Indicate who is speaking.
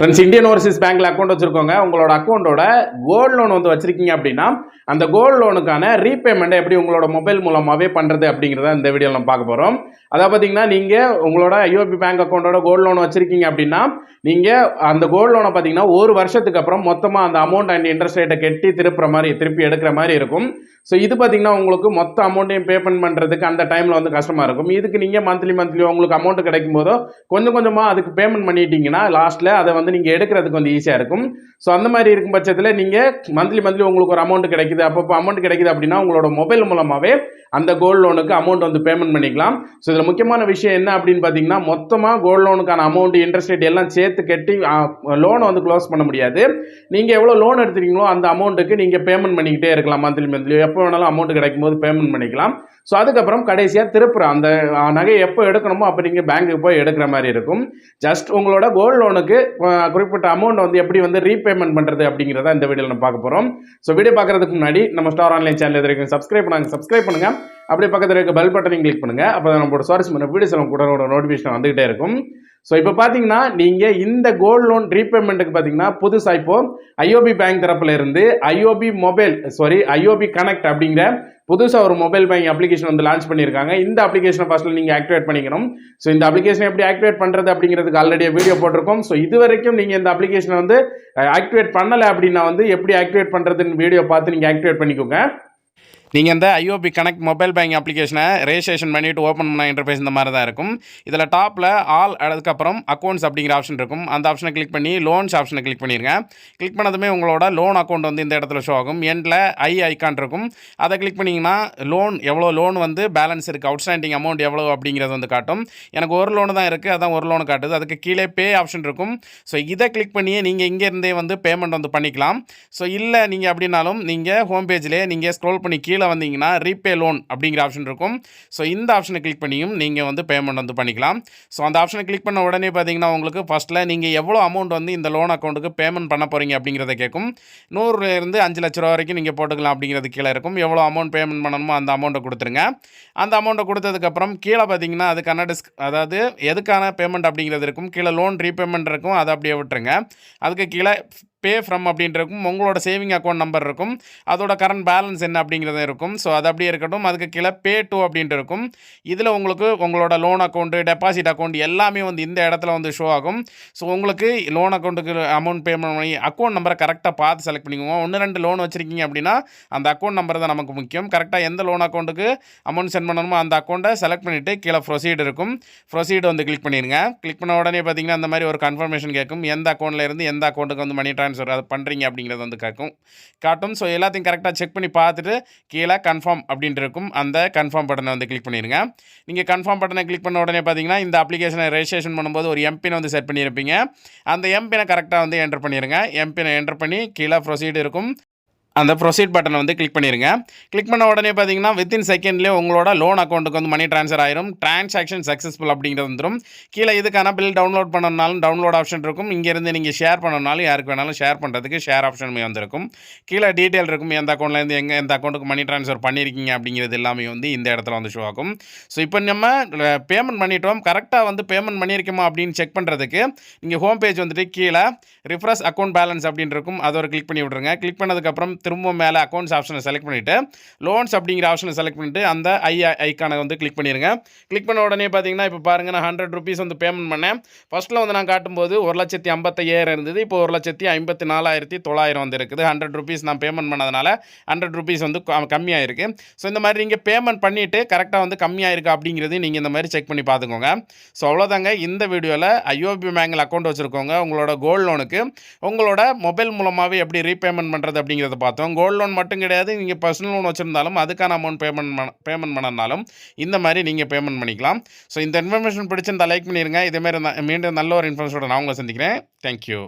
Speaker 1: Friends, Indian Overseas பேங்க்ல account வச்சிருக்கோங்க. உங்களோட அக்கௌண்ட்டோட gold loan வந்து வச்சிருக்கீங்க அப்படின்னா அந்த கோல்டு லோனுக்கான ரீபேமெண்ட் எப்படி உங்களோட மொபைல் மூலமாகவே பண்ணுறது அப்படிங்கிறத இந்த வீடியோவில் நம்ம பார்க்க போகிறோம். அதாவது பார்த்தீங்கன்னா, நீங்கள் உங்களோட ஐஓபி பேங்க் அக்கௌண்ட்டோட கோல்டு லோன் வச்சிருக்கீங்க அப்படின்னா நீங்கள் அந்த கோல்டு லோனை பார்த்தீங்கன்னா ஒரு வருஷத்துக்கு அப்புறம் மொத்தமாக அந்த அமௌண்ட் அண்ட் இன்ட்ரெஸ்ட் ரேட்டை கட்டி திருப்பி எடுக்கிற மாதிரி இருக்கும். ஸோ இது பார்த்தீங்கன்னா உங்களுக்கு மொத்த அமௌண்ட்டையும் பேமெண்ட் பண்ணுறதுக்கு அந்த டைமில் வந்து கஷ்டமாக இருக்கும். இதுக்கு நீங்கள் மந்த்லி உங்களுக்கு அமௌண்ட் கிடைக்கும் போதோ கொஞ்சம் கொஞ்சமாக அதுக்கு பேமெண்ட் பண்ணிட்டீங்கன்னா லாஸ்ட்டில் அதை வந்து நீங்கள் எடுக்கிறதுக்கு வந்து ஈஸியாக இருக்கும். ஸோ அந்த மாதிரி இருக்கும் பட்சத்தில் நீங்கள் மந்த்லி உங்களுக்கு ஒரு அமௌண்ட் கிடைக்குது, அப்பப்போ அமௌண்ட் கிடைக்குது அப்படின்னா உங்களோட மொபைல் மூலமாகவே அந்த கோல்டு லோனுக்கு அமௌண்ட் வந்து பேமெண்ட் பண்ணிக்கலாம். ஸோ இதில் முக்கியமான விஷயம் என்ன அப்படின்னு பார்த்தீங்கன்னா, மொத்தமாக கோல்டு லோனுக்கான அமௌண்ட் இன்ட்ரெஸ்ட் ரேட் எல்லாம் சேர்த்து கட்டி லோனை வந்து க்ளோஸ் பண்ண முடியாது. நீங்கள் எவ்வளோ லோன் எடுத்துருக்கீங்களோ அந்த அமௌண்ட்டுக்கு நீங்கள் பேமெண்ட் பண்ணிக்கிட்டே இருக்கலாம். மந்த்லி எப்போ வேணாலும் அமௌண்ட் கிடைக்கும் போது பேமெண்ட் பண்ணிக்கலாம். ஸோ அதுக்கப்புறம் கடைசியாக திருப்புற அந்த நகையை எப்போ எடுக்கணுமோ அப்போ நீங்கள் பேங்க்குக்கு போய் எடுக்கிற மாதிரி இருக்கும். ஜஸ்ட் உங்களோட கோல்டு லோனுக்கு குறிப்பிட்ட அமௌண்ட் வந்து எப்படி வந்து ரீபேமெண்ட் பண்ணுறது அப்படிங்கிறத இந்த வீடியோவில் நம்ம பார்க்க போகிறோம். ஸோ வீடியோ பார்க்குறதுக்கு முன்னாடி நம்ம ஸ்டார் ஆன்லைன் சேனல் வரைக்கும் சப்ஸ்கிரைப் பண்ணுங்கள். அப்படியே பக்கத்தில் இருக்க பெல் பட்டனையும் கிளிக் பண்ணுங்கள். அப்போ நம்மளோட சுவாரஸ்யமான வீடியோஸ் கூட நோட்டிஃபிகேஷன் வந்துகிட்டே இருக்கும். ஸோ இப்போ பார்த்தீங்கன்னா, நீங்கள் இந்த கோல்டு லோன் ரீபேமெண்ட்டுக்கு பார்த்தீங்கன்னா புதுசாக இப்போ ஐஓபி பேங்க் தரப்புல இருந்து ஐஓபி கனெக்ட் அப்படிங்கிற புதுசாக ஒரு மொபைல் பேங்க் அப்ளிகேஷன் வந்து லான்ச் பண்ணியிருக்காங்க. இந்த அப்ளிகேஷனை ஃபர்ஸ்ட்டில் நீங்கள் ஆக்டிவேட் பண்ணிக்கணும். ஸோ இந்த அப்ளிகேஷன் எப்படி ஆக்டிவேட் பண்ணுறது அப்படிங்கிறதுக்கு ஆல்ரெடி வீடியோ போட்டிருக்கோம். ஸோ இது வரைக்கும் நீங்கள் இந்த அப்ளிகேஷனை வந்து ஆக்டிவேட் பண்ணலை அப்படின்னா வந்து எப்படி ஆக்டிவேட் பண்ணுறதுன்னு வீடியோ பார்த்து நீங்கள் ஆக்டிவேட் பண்ணிக்கோங்க. நீங்கள் இந்த ஐஓபி கனெக்ட் மொபைல் பேங்க் அப்ளிகேஷனை ரெஜிஸ்ட்ரேஷன் பண்ணிவிட்டு ஓப்பன் பண்ண இன்டர்ஃபேஸ் இந்த மாதிரி தான் இருக்கும். இதில் டாப்பில் ஆல் அதுக்கப்புறம் அக்கௌண்ட்ஸ் அப்படிங்கிற ஆப்ஷன் இருக்கும். அந்த ஆப்ஷனை கிளிக் பண்ணி லோன்ஸ் ஆப்ஷனை கிளிக் பண்ணிடுங்க. கிளிக் பண்ணதுமே உங்களோட லோன் அக்கௌண்ட் வந்து இந்த இடத்துல ஷோ ஆகும். எண்டில் ஐகான் இருக்கும். அதை கிளிக் பண்ணிங்கன்னா எவ்வளோ லோன் வந்து பேலன்ஸ் இருக்குது, அவுட்ஸ்டாண்டிங் அமௌண்ட் எவ்வளோ அப்படிங்கிறது வந்து காட்டும். எனக்கு ஒரு லோனு தான் இருக்குது, அதான் ஒரு லோனு காட்டுது. அதுக்கு கீழே பே ஆப்ஷன் இருக்கும். ஸோ இதை கிளிக் பண்ணியே நீங்கள் இங்கேருந்தே வந்து பேமெண்ட் வந்து பண்ணிக்கலாம். ஸோ இல்லை நீங்கள் அப்படின்னாலும் நீங்கள் ஹோம் பேஜ்லேயே நீங்கள் ஸ்க்ரோல் பண்ணி கீழே வந்தீங்கன்னா ரீபே லோன் அப்படிங்கிற ஆப்ஷன் இருக்கும். ஸோ இந்த ஆப்ஷனை கிளிக் பண்ணியும் நீங்கள் வந்து பேமெண்ட் வந்து பண்ணிக்கலாம். ஸோ அந்த ஆப்ஷனை கிளிக் பண்ண உடனே பார்த்தீங்கன்னா உங்களுக்கு ஃபஸ்ட்டில் நீங்கள் எவ்வளோ அமௌண்ட் வந்து இந்த லோன் அக்கௌண்ட்டுக்கு பேமெண்ட் பண்ண போகிறீங்க அப்படிங்கிறத கேட்கும். 100 5 லட்ச ரூபா வரைக்கும் நீங்கள் போட்டுக்கலாம் அப்படிங்கிறது கீழே இருக்கும். எவ்வளோ அமௌண்ட் பேமெண்ட் பண்ணணுமோ அந்த அமௌண்ட்டை கொடுத்துருங்க. அந்த அமௌண்ட்டை கொடுத்ததுக்கப்புறம் கீழே பார்த்தீங்கன்னா அதுக்கான அதாவது எதுக்கான பேமெண்ட் அப்படிங்கிறது இருக்கும். கீழே லோன் ரீபேமெண்ட் இருக்கும், அதை அப்படியே விட்டுருங்க. அதுக்கு கீழே பே ஃப்ரம் அப்படின்ட்டு உங்களோட சேவிங் அக்கௌண்ட் நம்பர் இருக்கும். அதோட கரண்ட் பேலன்ஸ் என்ன அப்படிங்கிறது இருக்கும். ஸோ அது அப்படியே இருக்கட்டும். அதுக்கு கீழே பே டு அப்படின்ட்டு இருக்கும். இதில் உங்களுக்கு உங்களோட லோன் அக்கௌண்ட்டு, டெபாசிட் அக்கௌண்ட் எல்லாமே வந்து இந்த இடத்துல வந்து ஷோ ஆகும். ஸோ உங்களுக்கு லோன் அக்கௌண்ட்டுக்கு அமௌண்ட் பேமெண்ட் பண்ணி அக்கௌண்ட் நம்பரை கரெக்டாக பார்த்து செலக்ட் பண்ணிக்கோங்க. 1-2 லோன் வச்சுருக்கீங்க அப்படின்னா அந்த அக்கௌண்ட் நம்பர் தான் நமக்கு முக்கியம். கரெக்டாக எந்த லோன் அக்கௌண்ட்டுக்கு அமௌண்ட் சென்ட் பண்ணணுமோ அந்த அக்கௌண்ட்டை செலக்ட் பண்ணிவிட்டு கீழே ப்ரொசீட் இருக்கும். ப்ரொசீட் வந்து கிளிக் பண்ணிடுங்க. கிளிக் பண்ண உடனே பார்த்தீங்கன்னா அந்த மாதிரி ஒரு கன்ஃபர்மேஷன் கேட்கும். எந்த அக்கௌண்ட்டில் இருந்து எந்த அக்கௌண்ட்டுக்கு வந்து மணி ட்ரான்ஸ்ஃபர் அது பண்ணுறீங்க அப்படிங்கிறது வந்து காட்டும். ஸோ எல்லாத்தையும் கரெக்டாக செக் பண்ணி பார்த்துட்டு கீழே கன்ஃபார்ம் அப்படின்ட்டு இருக்கும். அந்த கன்ஃபார்ம் பட்டனை வந்து கிளிக் பண்ணிடுங்க. நீங்கள் கன்ஃபார்ம் பட்டனை கிளிக் பண்ண உடனே பார்த்தீங்கன்னா இந்த அப்ளிகேஷனை ரெஜிஸ்ட்ரேஷன் பண்ணும்போது ஒரு எம்பினை வந்து செட் பண்ணியிருப்பீங்க. அந்த எம்பினை கரெக்டாக வந்து என்டர் பண்ணிடுங்க. எம்பினை என்டர் பண்ணி கீழே ப்ரொசீட் இருக்கும். அந்த ப்ரொசீட் பட்டனை வந்து கிளிக் பண்ணிடுங்க. கிளிக் பண்ண உடனே பார்த்தீங்கன்னா வித்தின் செகண்ட்லேயே உங்களோட லோன் அக்கௌண்ட்டுக்கு வந்து மணி ட்ரான்ஸ்ஃபர் ஆயிரும். டிரான்சாக்ஷன் சக்ஸஸ்ஃபுல் அப்படிங்கிறது வந்துடும். கீழே இதுக்கான பில் டவுன்லோட் பண்ணணும்னாலும் டவுன்லோட் ஆப்ஷன் இருக்கும். இங்கேருந்து நீங்கள் ஷேர் பண்ணணும்னாலும் யாருக்கு வேணாலும் ஷேர் பண்ணுறதுக்கு ஷேர் ஆப்ஷனுமே வந்துருக்கும். கீழே டீட்டெயில் இருக்கும். எந்த அக்கௌண்ட்லேருந்து எந்த அக்கௌண்ட்டுக்கு மணி ட்ரான்ஸ்ஃபர் பண்ணியிருக்கீங்க அப்படிங்கிறது எல்லாமே வந்து இந்த இடத்துல வந்து ஷோ ஆகும். ஸோ இப்போ நம்ம பேமெண்ட் பண்ணிட்டோம், கரெக்டாக வந்து பேமெண்ட் பண்ணியிருக்கோமா அப்படின்னு செக் பண்ணுறதுக்கு நீங்கள் ஹோம் பேஜ் வந்துட்டு கீழே ரிஃப்ரெஷ் அக்கௌண்ட் பேலன்ஸ் அப்படின்னு இருக்கும். அதை ஒரு கிளிக் பண்ணி விட்ருங்க. கிளிக் பண்ணதுக்கப்புறம் திரும்ப மேலே அக்கௌண்ட்ஸ் ஆப்ஷனை செலக்ட் பண்ணிவிட்டு லோன்ஸ் அப்படிங்கிற ஆப்ஷனை செலக்ட் பண்ணிவிட்டு அந்த ஐக்கானை வந்து கிளிக் பண்ணிடுங்க. கிளிக் பண்ண உடனே பார்த்தீங்கன்னா இப்போ பாருங்கள், நான் 100 ரூபீஸ் வந்து பேமெண்ட் பண்ணேன். ஃபஸ்ட்டில் வந்து நான் காட்டும்போது 1,55,000 இருந்தது. இப்போ 1,54,900 வந்து இருக்குது. 100 ரூபீஸ் நான் பேமெண்ட் பண்ணதுனால 100 ரூபீஸ் வந்து கம்மியாக இருக்குது. ஸோ இந்த மாதிரி நீங்கள் பேமெண்ட் பண்ணிவிட்டு கரெக்டாக வந்து கம்மியாக இருக்குது அப்படிங்கிறது நீங்கள் இந்த மாதிரி செக் பண்ணி பார்த்துக்கோங்க. ஸோ அவ்வளோதாங்க. இந்த வீடியோவில் ஐஓபி பேங்கில் அக்கௌண்ட் வச்சுருக்கோங்க உங்களோட கோல்டு லோனுக்கு உங்களோட மொபைல் மூலமாகவே எப்படி ரீபேமெண்ட் பண்ணுறது அப்படிங்கிறத பார்த்தோம். கோல்டு லோன் மட்டும் கிடையாது, நீங்கள் பர்சனல் லோன் வச்சுருந்தாலும் அதுக்கான அமௌண்ட் பேமெண்ட் பண்ணனாலும் இந்த மாதிரி நீங்கள் பேமெண்ட் பண்ணிக்கலாம். ஸோ இந்த இன்ஃபர்மேஷன் பிடிச்சிருந்தா லைக் பண்ணிடுங்க. இதேமாதிரி மீண்டும் நல்ல ஒரு இன்ஃபர்மேஷனோட நான் உங்களை சந்திக்கிறேன். தேங்க்யூ.